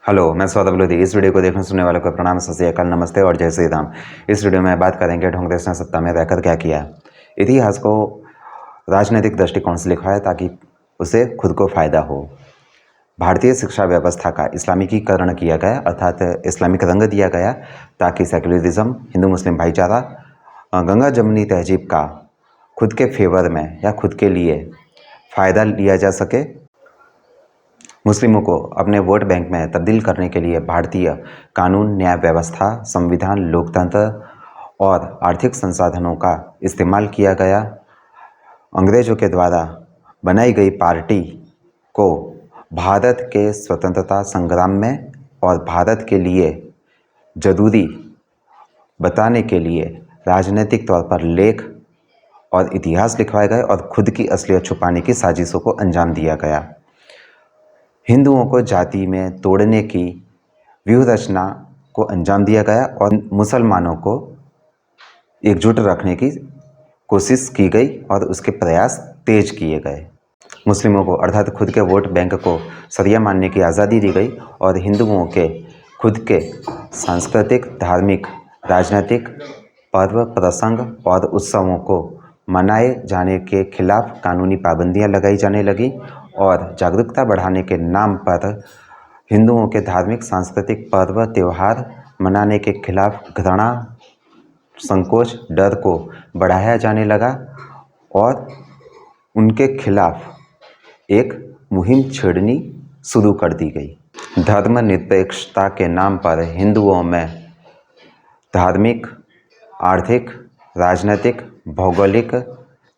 Hello, मैं सौरभ लोधी। इस video को देखने सुनने वालों को प्रणाम, सत श्री अकाल, नमस्ते और जय श्री राम। इस वीडियो में बात करेंगे ढोंग देश ने सत्ता में रहकर क्या किया। इतिहास को राजनीतिक दृष्टिकोण से लिखा है ताकि उसे खुद को फायदा हो। भारतीय शिक्षा व्यवस्था का इस्लामिकीकरण किया गया, अर्थात इस्लामिक रंग दिया गया ताकि सेक्युलरिज्म, हिंदू मुस्लिम भाईचारा, गंगा जमुनी तहजीब का खुद के फेवर में या खुद के लिए फ़ायदा लिया जा सके। मुस्लिमों को अपने वोट बैंक में तब्दील करने के लिए भारतीय कानून, न्याय व्यवस्था, संविधान, लोकतंत्र और आर्थिक संसाधनों का इस्तेमाल किया गया। अंग्रेजों के द्वारा बनाई गई पार्टी को भारत के स्वतंत्रता संग्राम में और भारत के लिए जरूरी बताने के लिए राजनीतिक तौर पर लेख और इतिहास लिखवाए गए और खुद की असलियत छुपाने की साजिशों को अंजाम दिया गया। हिंदुओं को जाति में तोड़ने की व्यूह रचना को अंजाम दिया गया और मुसलमानों को एकजुट रखने की कोशिश की गई और उसके प्रयास तेज किए गए। मुस्लिमों को अर्थात खुद के वोट बैंक को शरिया मानने की आज़ादी दी गई और हिंदुओं के खुद के सांस्कृतिक, धार्मिक, राजनीतिक पर्व, प्रसंग और उत्सवों को मनाए जाने के खिलाफ कानूनी पाबंदियां लगाई जाने लगी और जागरूकता बढ़ाने के नाम पर हिंदुओं के धार्मिक, सांस्कृतिक पर्व, त्यौहार मनाने के खिलाफ घृणा, संकोच, डर को बढ़ाया जाने लगा और उनके खिलाफ एक मुहिम छेड़नी शुरू कर दी गई। धर्मनिरपेक्षता के नाम पर हिंदुओं में धार्मिक, आर्थिक, राजनीतिक, भौगोलिक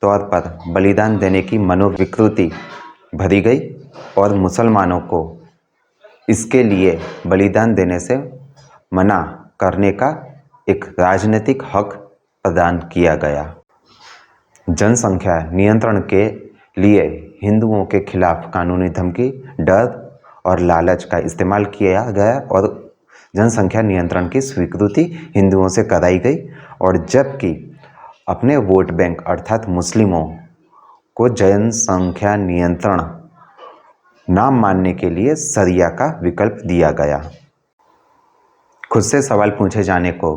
तौर पर बलिदान देने की मनोविकृति भरी गई और मुसलमानों को इसके लिए बलिदान देने से मना करने का एक राजनीतिक हक प्रदान किया गया। जनसंख्या नियंत्रण के लिए हिंदुओं के खिलाफ कानूनी धमकी, डर और लालच का इस्तेमाल किया गया और जनसंख्या नियंत्रण की स्वीकृति हिंदुओं से कराई गई। और जबकि अपने वोट बैंक अर्थात मुस्लिमों को जनसंख्या नियंत्रण ना मानने के लिए शरिया का विकल्प दिया गया। खुद से सवाल पूछे जाने को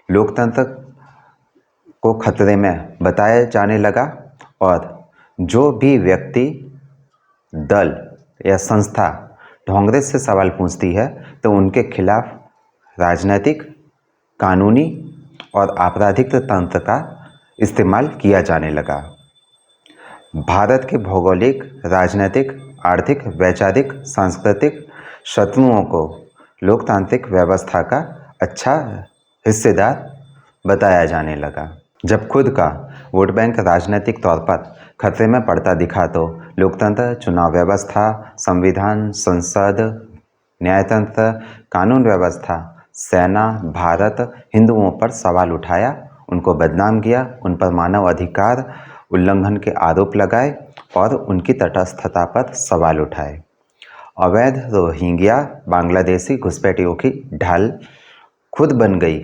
लोकतंत्र को खतरे में बताया जाने लगा और जो भी व्यक्ति, दल या संस्था ढोंगरेज से सवाल पूछती है तो उनके खिलाफ राजनीतिक, कानूनी और आपराधिक तंत्र का इस्तेमाल किया जाने लगा। भारत के भौगोलिक, राजनीतिक, आर्थिक, वैचारिक, सांस्कृतिक शत्रुओं को लोकतांत्रिक व्यवस्था का अच्छा हिस्सेदार बताया जाने लगा। जब खुद का वोट बैंक राजनीतिक तौर पर खतरे में पड़ता दिखा तो लोकतंत्र, चुनाव व्यवस्था, संविधान, संसद, न्यायतंत्र, कानून व्यवस्था, सेना, भारत हिंदुओं पर सवाल उठाया, उनको बदनाम किया, उन पर मानव अधिकार उल्लंघन के आरोप लगाए और उनकी तटस्थता पर सवाल उठाए। अवैध रोहिंग्या बांग्लादेशी घुसपैठियों की ढाल खुद बन गई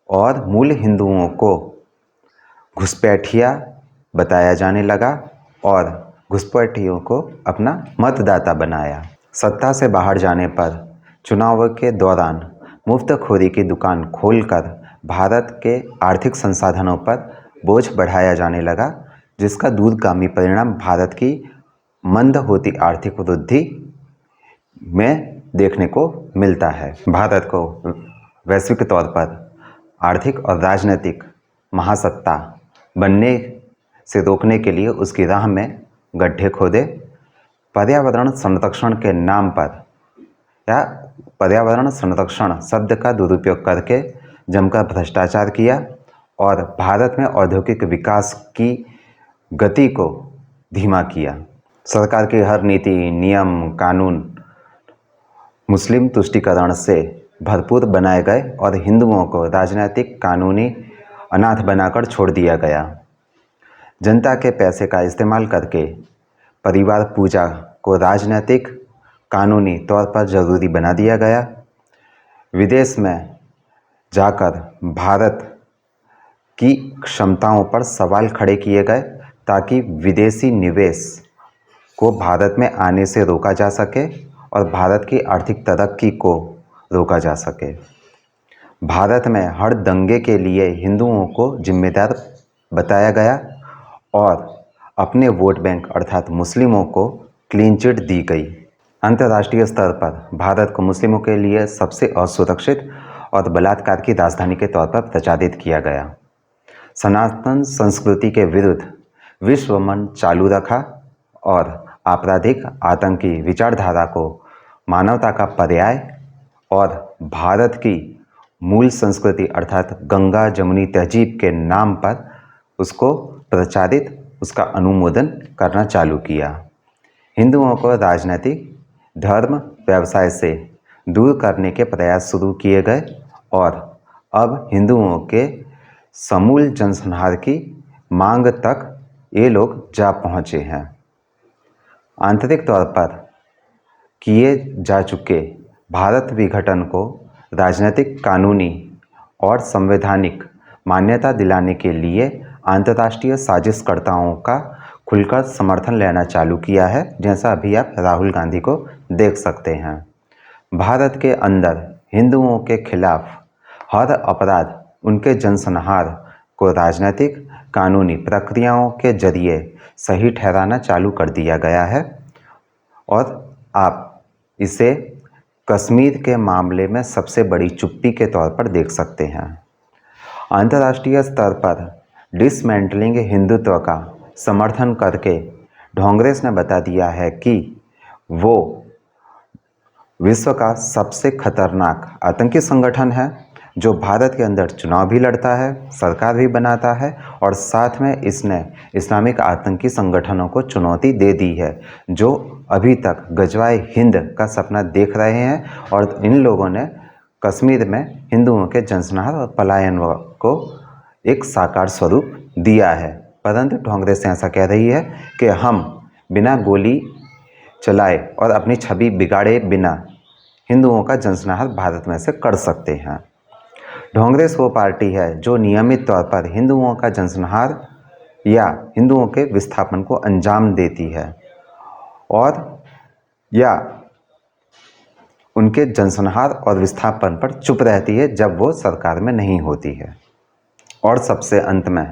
और मूल हिंदुओं को घुसपैठिया बताया जाने लगा और घुसपैठियों को अपना मतदाता बनाया। सत्ता से बाहर जाने पर चुनाव के दौरान मुफ्तखोरी की दुकान खोलकर भारत के आर्थिक संसाधनों पर बोझ बढ़ाया जाने लगा, जिसका दूरगामी परिणाम भारत की मंद होती आर्थिक वृद्धि में देखने को मिलता है। भारत को वैश्विक तौर पर आर्थिक और राजनीतिक महासत्ता बनने से रोकने के लिए उसकी राह में गड्ढे खोदे, पर्यावरण संरक्षण के नाम पर या पर्यावरण संरक्षण शब्द का दुरुपयोग करके जमकर भ्रष्टाचार किया और भारत में औद्योगिक विकास की गति को धीमा किया। सरकार की हर नीति, नियम, कानून मुस्लिम तुष्टीकरण से भरपूर बनाए गए और हिंदुओं को राजनीतिक, कानूनी अनाथ बनाकर छोड़ दिया गया। जनता के पैसे का इस्तेमाल करके परिवार पूजा को राजनीतिक, कानूनी तौर पर जरूरी बना दिया गया। विदेश में जाकर भारत की क्षमताओं पर सवाल खड़े किए गए ताकि विदेशी निवेश को भारत में आने से रोका जा सके और भारत की आर्थिक तरक्की को रोका जा सके। भारत में हर दंगे के लिए हिंदुओं को जिम्मेदार बताया गया और अपने वोट बैंक अर्थात मुस्लिमों को क्लीन चिट दी गई। अंतर्राष्ट्रीय स्तर पर भारत को मुस्लिमों के लिए सबसे असुरक्षित और बलात्कार की राजधानी के तौर पर प्रचारित किया गया। सनातन संस्कृति के विरुद्ध विश्व मंच चालू रखा और आपराधिक आतंकी विचारधारा को मानवता का पर्याय और भारत की मूल संस्कृति अर्थात गंगा जमुनी तहजीब के नाम पर उसको प्रचारित, उसका अनुमोदन करना चालू किया। हिंदुओं को राजनीतिक, धर्म, व्यवसाय से दूर करने के प्रयास शुरू किए गए और अब हिंदुओं के समूल जनसंहार की मांग तक ये लोग जा पहुँचे हैं। आंतरिक तौर पर किए जा चुके भारत विघटन को राजनीतिक, कानूनी और संवैधानिक मान्यता दिलाने के लिए अंतर्राष्ट्रीय साजिशकर्ताओं का खुलकर समर्थन लेना चालू किया है, जैसा अभी आप राहुल गांधी को देख सकते हैं। भारत के अंदर हिंदुओं के खिलाफ हर अपराध, उनके जनसंहार को राजनीतिक, कानूनी प्रक्रियाओं के जरिए सही ठहराना चालू कर दिया गया है और आप इसे कश्मीर के मामले में सबसे बड़ी चुप्पी के तौर पर देख सकते हैं। अंतर्राष्ट्रीय स्तर पर डिसमेंटलिंग हिंदुत्व का समर्थन करके कांग्रेस ने बता दिया है कि वो विश्व का सबसे खतरनाक आतंकी संगठन है, जो भारत के अंदर चुनाव भी लड़ता है, सरकार भी बनाता है और साथ में इसने इस्लामिक आतंकी संगठनों को चुनौती दे दी है, जो अभी तक गजवाए हिंद का सपना देख रहे हैं और इन लोगों ने कश्मीर में हिंदुओं के जनसंहार और पलायन को एक साकार स्वरूप दिया है। परंतु कांग्रेस ऐसा कह रही है कि हम बिना गोली चलाए और अपनी छवि बिगाड़े बिना हिंदुओं का जनसंहार भारत में से कर सकते हैं। कांग्रेस वो पार्टी है जो नियमित तौर पर हिंदुओं का जनसंहार या हिंदुओं के विस्थापन को अंजाम देती है और या उनके जनसंहार और विस्थापन पर चुप रहती है जब वो सरकार में नहीं होती है। और सबसे अंत में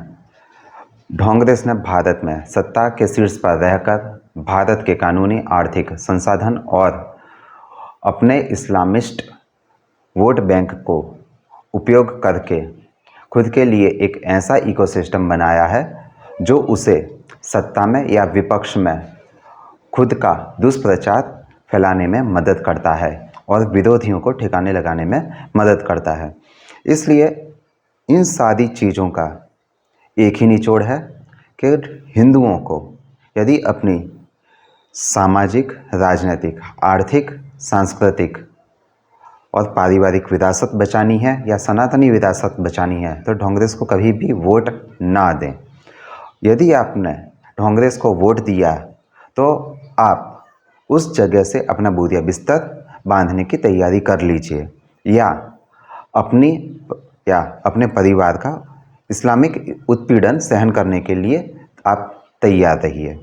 कांग्रेस ने भारत में सत्ता के शीर्ष पर रहकर भारत के कानूनी, आर्थिक संसाधन और अपने इस्लामिस्ट वोट बैंक को उपयोग करके खुद के लिए एक ऐसा इकोसिस्टम बनाया है जो उसे सत्ता में या विपक्ष में खुद का दुष्प्रचार फैलाने में मदद करता है और विरोधियों को ठिकाने लगाने में मदद करता है। इसलिए इन सारी चीज़ों का एक ही निचोड़ है कि हिंदुओं को यदि अपनी सामाजिक, राजनीतिक, आर्थिक, सांस्कृतिक और पारिवारिक विरासत बचानी है या सनातनी विरासत बचानी है तो कांग्रेस को कभी भी वोट ना दें। यदि आपने कांग्रेस को वोट दिया तो आप उस जगह से अपना बोरिया बिस्तर बांधने की तैयारी कर लीजिए या अपने परिवार का इस्लामिक उत्पीड़न सहन करने के लिए आप तैयार रहिए।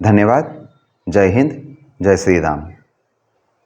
धन्यवाद। जय हिंद, जय श्री राम।